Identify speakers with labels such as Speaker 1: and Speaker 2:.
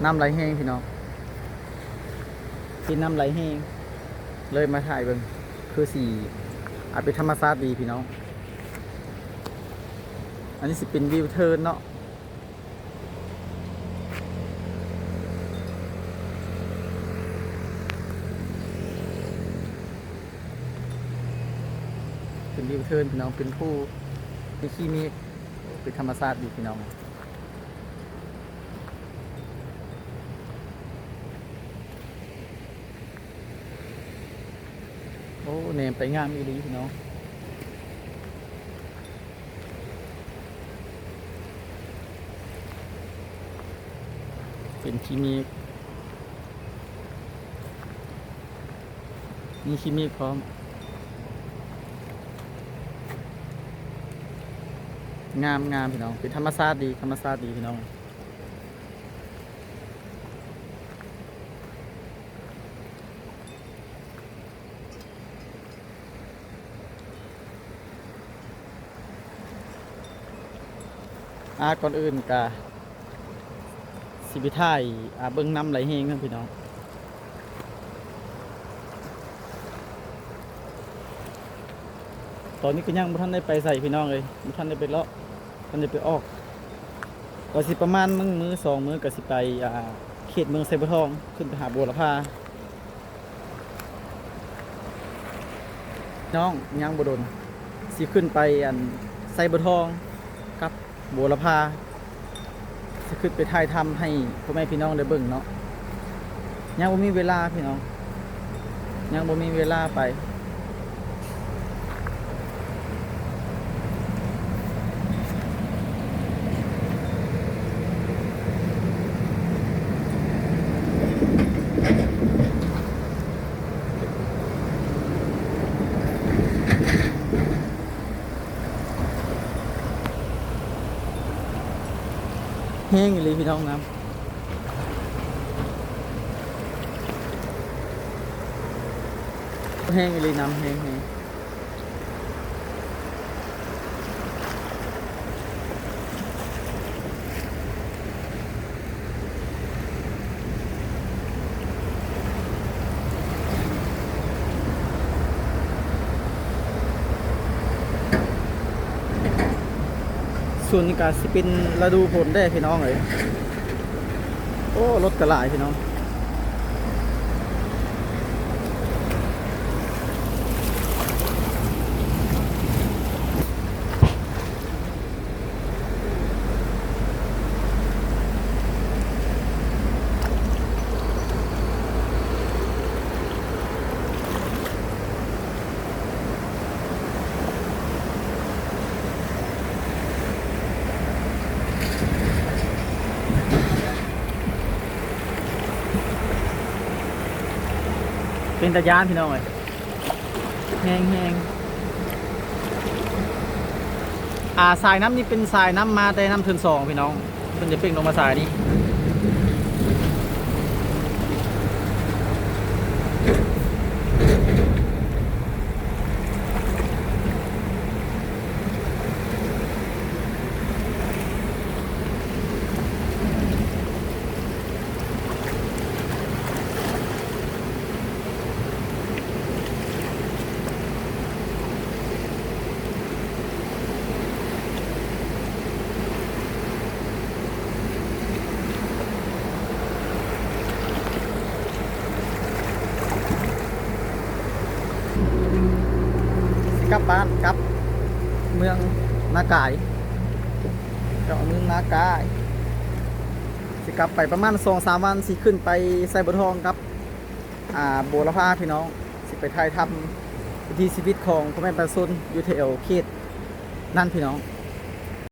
Speaker 1: น้ำไหลแห้งพี่น้องกินน้ำไหลแห้งเลยมาถ่ายเบิ่งคือสีอาจเป็นธรรมชาติดีพี่น้องอันนี้สิเป็นวิวเทิร์นเนาะเป็นวิวเทิร์นพี่น้องเป็นผู้ที่ขี้เมฆเป็นธรรมชาติดีพี่น้องโอ้เนมไปงามอีหลีพี่น้องเป็นขี้เมฆมีขี้เมฆพร้อมงามงามพี่น้องเป็นธรรมชาติดีธรรมชาติดีพี่น้องก่อนอื่นกะสิบิถ่ายเบิ้งน้ำไหลแห้งครับพี่น้องตอนนี้ก็ยังบ่ทันได้ไปใส่พี่น้องเลยบ่ทันได้ไปเลาะทันได้ไปออกก็สิประมาณมื้อสองมื้อก็สิไปเขตเมืองไซบัวทองขึ้นไปหาบัวละพาน้องยังบ่โดนสิขึ้นไปไซบัวทองกับบัวละพาจะขึ้นไปถ่ายทำให้พ่อแม่พี่น้องได้เบิ่งเนาะยังบ่มีเวลาพี่น้องยังบ่มีเวลาไปแห้งอีหลีพี่น้องน้ำแห้งอีหลีน้ำแห้งแห้งส่วนนี้ก็สิเป็นฤดูฝนได้พี่น้องเลยโอ้รถกระหลายพี่น้องเป็นตะยานพี่น้องเลยแห้งแห้งสายน้ำนี่เป็นสายน้ำมาแต่น้ำเทินสองพี่น้องมันจะเป่งลงมาสายนี้กลับบ้านกลับเมืองนากายเจาะเมืองนากายสิกลับไปประมาณ2-3 วันสิขึ้นไปไซบัวทองครับบัวละพาพี่น้องสิไปถ่ายทำวิถีชีวิตของพ่อแม่ประชาชนอยู่แถวเขตนั่นพี่น้อง